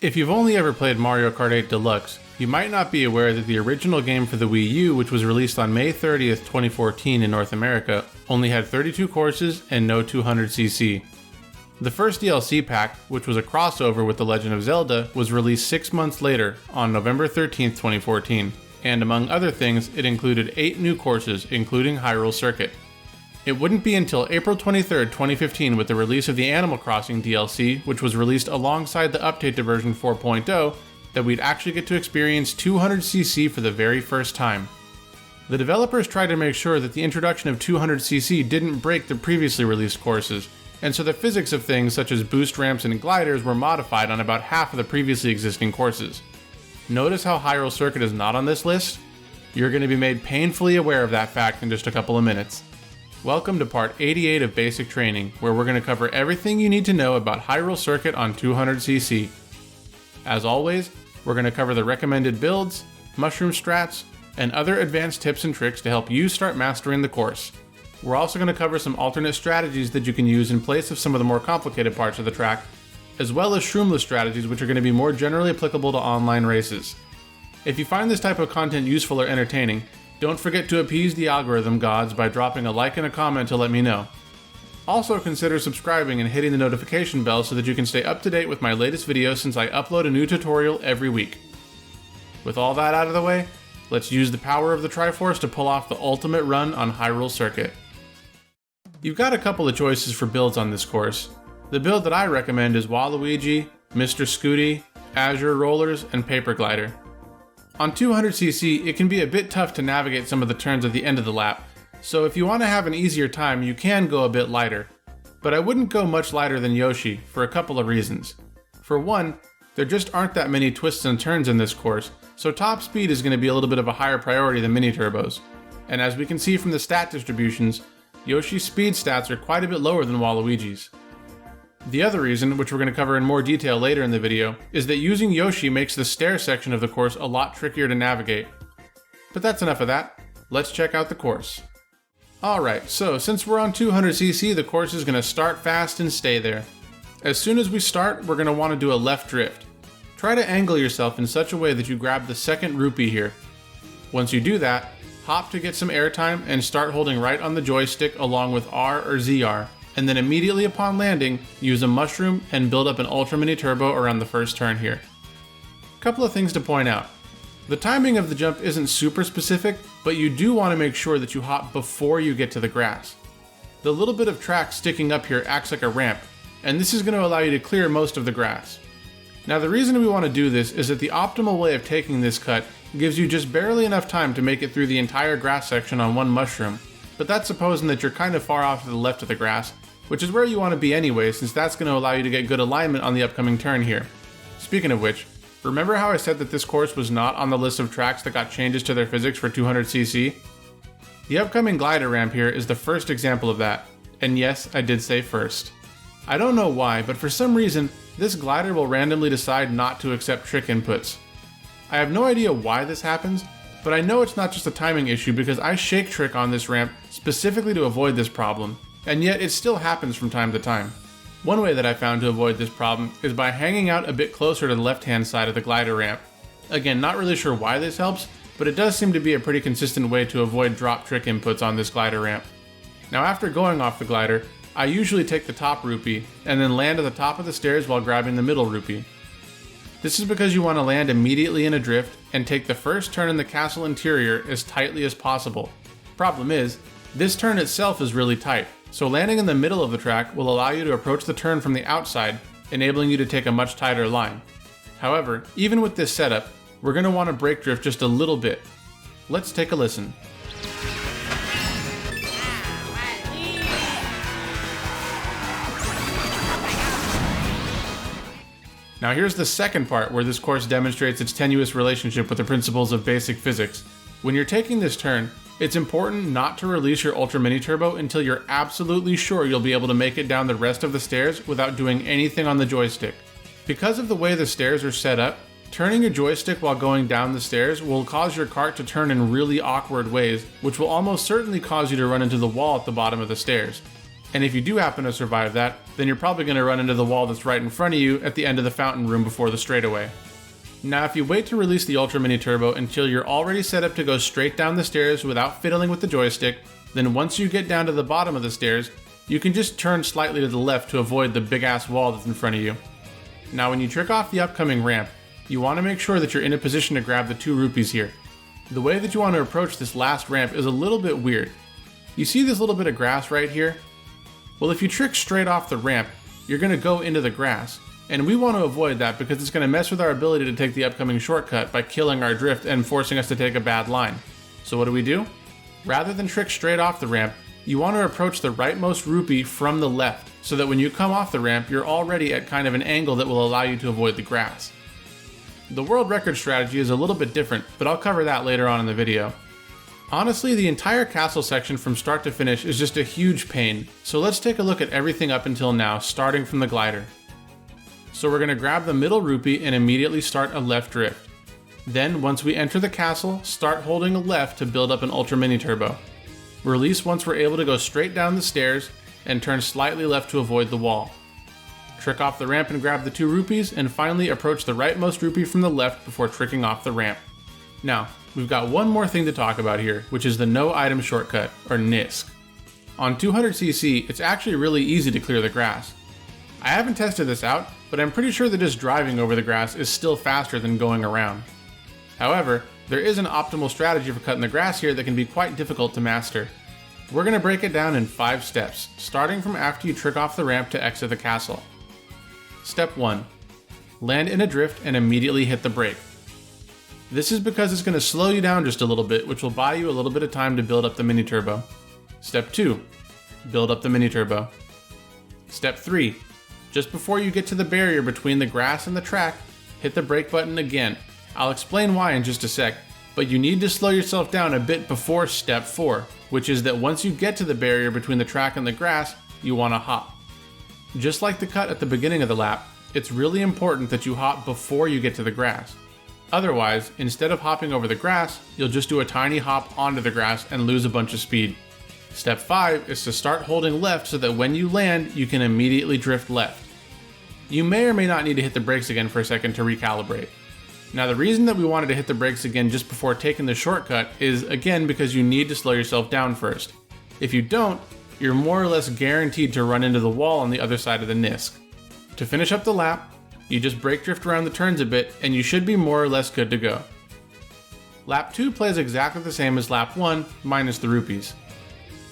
If you've only ever played Mario Kart 8 Deluxe, you might not be aware that the original game for the Wii U, which was released on May 30th, 2014 in North America, only had 32 courses and no 200cc. The first DLC pack, which was a crossover with The Legend of Zelda, was released 6 months later, on November 13th, 2014, and among other things, it included 8 new courses, including Hyrule Circuit. It wouldn't be until April 23rd, 2015 with the release of the Animal Crossing DLC, which was released alongside the update to version 4.0, that we'd actually get to experience 200cc for the very first time. The developers tried to make sure that the introduction of 200cc didn't break the previously released courses, and so the physics of things such as boost ramps and gliders were modified on about half of the previously existing courses. Notice how Hyrule Circuit is not on this list? You're going to be made painfully aware of that fact in just a couple of minutes. Welcome to part 88 of Basic Training, where we're going to cover everything you need to know about Hyrule Circuit on 200cc. As always, we're going to cover the recommended builds, mushroom strats, and other advanced tips and tricks to help you start mastering the course. We're also going to cover some alternate strategies that you can use in place of some of the more complicated parts of the track, as well as Shroomless strategies which are going to be more generally applicable to online races. If you find this type of content useful or entertaining, don't forget to appease the algorithm gods by dropping a like and a comment to let me know. Also consider subscribing and hitting the notification bell so that you can stay up to date with my latest videos since I upload a new tutorial every week. With all that out of the way, let's use the power of the Triforce to pull off the ultimate run on Hyrule Circuit. You've got a couple of choices for builds on this course. The build that I recommend is Waluigi, Mr. Scooty, Azure Rollers, and Paper Glider. On 200cc, it can be a bit tough to navigate some of the turns at the end of the lap, so if you want to have an easier time, you can go a bit lighter. But I wouldn't go much lighter than Yoshi, for a couple of reasons. For one, there just aren't that many twists and turns in this course, so top speed is going to be a little bit of a higher priority than mini turbos. And as we can see from the stat distributions, Yoshi's speed stats are quite a bit lower than Waluigi's. The other reason, which we're going to cover in more detail later in the video, is that using Yoshi makes the stair section of the course a lot trickier to navigate. But that's enough of that. Let's check out the course. Alright, so since we're on 200cc, the course is going to start fast and stay there. As soon as we start, we're going to want to do a left drift. Try to angle yourself in such a way that you grab the second rupee here. Once you do that, hop to get some airtime and start holding right on the joystick along with R or ZR. And then immediately upon landing, use a mushroom and build up an ultra mini turbo around the first turn here. Couple of things to point out. The timing of the jump isn't super specific, but you do want to make sure that you hop before you get to the grass. The little bit of track sticking up here acts like a ramp, and this is going to allow you to clear most of the grass. Now the reason we want to do this is that the optimal way of taking this cut gives you just barely enough time to make it through the entire grass section on one mushroom, but that's supposing that you're kind of far off to the left of the grass, which is where you want to be anyway, since that's going to allow you to get good alignment on the upcoming turn here. Speaking of which, remember how I said that this course was not on the list of tracks that got changes to their physics for 200cc? The upcoming glider ramp here is the first example of that, and yes, I did say first. I don't know why, but for some reason, this glider will randomly decide not to accept trick inputs. I have no idea why this happens, but I know it's not just a timing issue because I shake trick on this ramp specifically to avoid this problem. And yet it still happens from time to time. One way that I found to avoid this problem is by hanging out a bit closer to the left-hand side of the glider ramp. Again, not really sure why this helps, but it does seem to be a pretty consistent way to avoid drop trick inputs on this glider ramp. Now after going off the glider, I usually take the top rupee and then land at the top of the stairs while grabbing the middle rupee. This is because you want to land immediately in a drift and take the first turn in the castle interior as tightly as possible. Problem is, this turn itself is really tight. So landing in the middle of the track will allow you to approach the turn from the outside, enabling you to take a much tighter line. However, even with this setup, we're going to want to brake drift just a little bit. Let's take a listen. Now here's the second part where this course demonstrates its tenuous relationship with the principles of basic physics. When you're taking this turn, it's important not to release your Ultra Mini Turbo until you're absolutely sure you'll be able to make it down the rest of the stairs without doing anything on the joystick. Because of the way the stairs are set up, turning your joystick while going down the stairs will cause your cart to turn in really awkward ways, which will almost certainly cause you to run into the wall at the bottom of the stairs. And if you do happen to survive that, then you're probably going to run into the wall that's right in front of you at the end of the fountain room before the straightaway. Now if you wait to release the Ultra Mini Turbo until you're already set up to go straight down the stairs without fiddling with the joystick, then once you get down to the bottom of the stairs, you can just turn slightly to the left to avoid the big ass wall that's in front of you. Now when you trick off the upcoming ramp, you want to make sure that you're in a position to grab the 2 rupees here. The way that you want to approach this last ramp is a little bit weird. You see this little bit of grass right here? Well, if you trick straight off the ramp, you're going to go into the grass, and we want to avoid that because it's going to mess with our ability to take the upcoming shortcut by killing our drift and forcing us to take a bad line. So what do? Rather than trick straight off the ramp, you want to approach the rightmost rupee from the left, so that when you come off the ramp, you're already at kind of an angle that will allow you to avoid the grass. The world record strategy is a little bit different, but I'll cover that later on in the video. Honestly, the entire castle section from start to finish is just a huge pain, so let's take a look at everything up until now, starting from the glider. So we're going to grab the middle rupee and immediately start a left drift. Then, once we enter the castle, start holding a left to build up an Ultra Mini Turbo. Release once we're able to go straight down the stairs, and turn slightly left to avoid the wall. Trick off the ramp and grab the 2 rupees, and finally approach the rightmost rupee from the left before tricking off the ramp. Now, we've got one more thing to talk about here, which is the no item shortcut, or NISC. On 200cc, it's actually really easy to clear the grass. I haven't tested this out, but I'm pretty sure that just driving over the grass is still faster than going around. However, there is an optimal strategy for cutting the grass here that can be quite difficult to master. We're going to break it down in 5 steps, starting from after you trick off the ramp to exit the castle. Step 1. Land in a drift and immediately hit the brake. This is because it's going to slow you down just a little bit, which will buy you a little bit of time to build up the Mini Turbo. Step 2. Build up the Mini Turbo. Step 3. Just before you get to the barrier between the grass and the track, hit the brake button again. I'll explain why in just a sec, but you need to slow yourself down a bit before step 4, which is that once you get to the barrier between the track and the grass, you want to hop. Just like the cut at the beginning of the lap, it's really important that you hop before you get to the grass. Otherwise, instead of hopping over the grass, you'll just do a tiny hop onto the grass and lose a bunch of speed. Step 5 is to start holding left so that when you land, you can immediately drift left. You may or may not need to hit the brakes again for a second to recalibrate. Now the reason that we wanted to hit the brakes again just before taking the shortcut is again because you need to slow yourself down first. If you don't, you're more or less guaranteed to run into the wall on the other side of the NISC. To finish up the lap, you just brake drift around the turns a bit and you should be more or less good to go. Lap 2 plays exactly the same as lap 1 minus the rupees.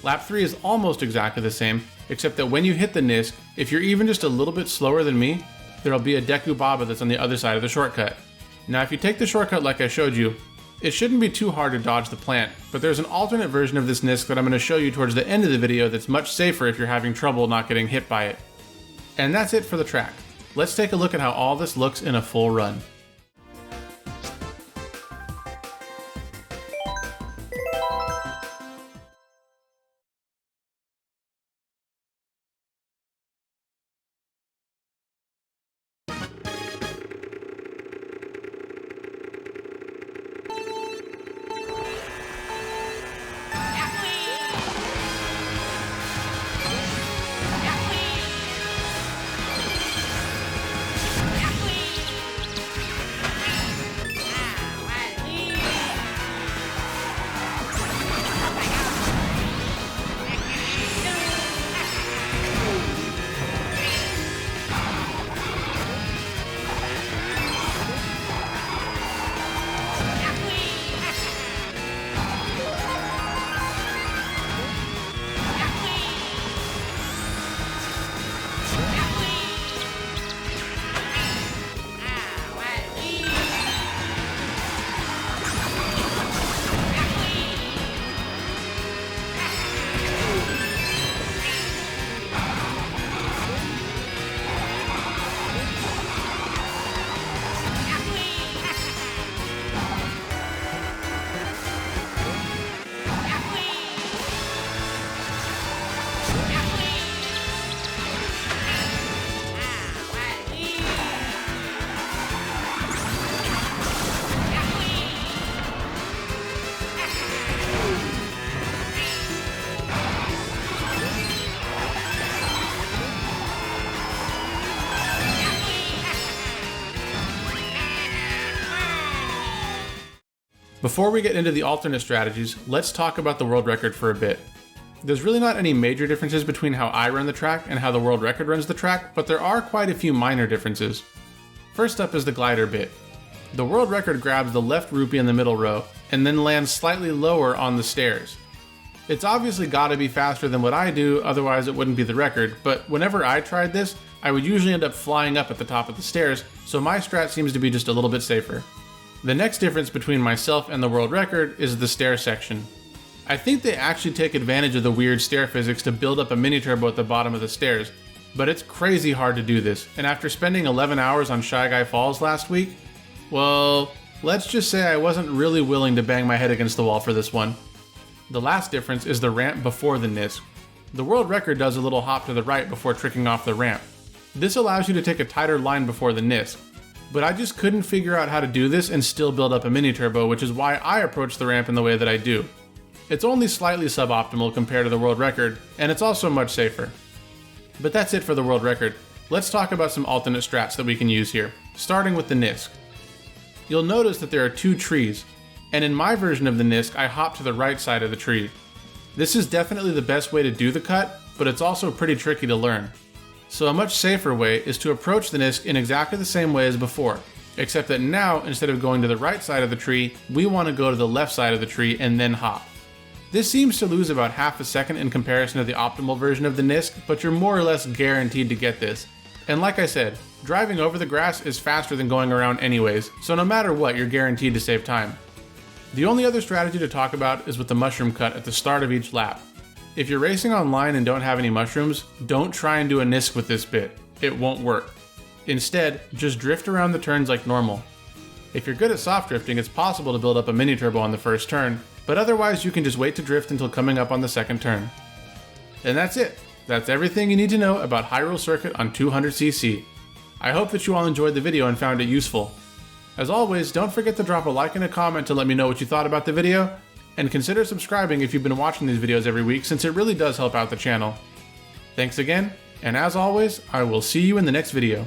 Lap 3 is almost exactly the same, except that when you hit the NISC, if you're even just a little bit slower than me, there'll be a Deku Baba that's on the other side of the shortcut. Now if you take the shortcut like I showed you, it shouldn't be too hard to dodge the plant, but there's an alternate version of this NISC that I'm going to show you towards the end of the video that's much safer if you're having trouble not getting hit by it. And that's it for the track. Let's take a look at how all this looks in a full run. Before we get into the alternate strategies, let's talk about the world record for a bit. There's really not any major differences between how I run the track and how the world record runs the track, but there are quite a few minor differences. First up is the glider bit. The world record grabs the left rupee in the middle row, and then lands slightly lower on the stairs. It's obviously gotta be faster than what I do, otherwise it wouldn't be the record, but whenever I tried this, I would usually end up flying up at the top of the stairs, so my strat seems to be just a little bit safer. The next difference between myself and the world record is the stair section. I think they actually take advantage of the weird stair physics to build up a mini turbo at the bottom of the stairs, but it's crazy hard to do this, and after spending 11 hours on Shy Guy Falls last week, well, let's just say I wasn't really willing to bang my head against the wall for this one. The last difference is the ramp before the NISC. The world record does a little hop to the right before tricking off the ramp. This allows you to take a tighter line before the NISC, but I just couldn't figure out how to do this and still build up a mini turbo, which is why I approach the ramp in the way that I do. It's only slightly suboptimal compared to the world record, and it's also much safer. But that's it for the world record. Let's talk about some alternate strats that we can use here, starting with the NISC. You'll notice that there are two trees, and in my version of the NISC, I hop to the right side of the tree. This is definitely the best way to do the cut, but it's also pretty tricky to learn. So a much safer way is to approach the NISC in exactly the same way as before, except that now, instead of going to the right side of the tree, we want to go to the left side of the tree and then hop. This seems to lose about half a second in comparison to the optimal version of the NISC, but you're more or less guaranteed to get this. And like I said, driving over the grass is faster than going around anyways, so no matter what, you're guaranteed to save time. The only other strategy to talk about is with the mushroom cut at the start of each lap. If you're racing online and don't have any mushrooms, don't try and do a NISC with this bit. It won't work. Instead, just drift around the turns like normal. If you're good at soft drifting, it's possible to build up a mini turbo on the first turn, but otherwise you can just wait to drift until coming up on the second turn. And that's it. That's everything you need to know about Hyrule Circuit on 200cc. I hope that you all enjoyed the video and found it useful. As always, don't forget to drop a like and a comment to let me know what you thought about the video, and consider subscribing if you've been watching these videos every week, since it really does help out the channel. Thanks again, and as always, I will see you in the next video.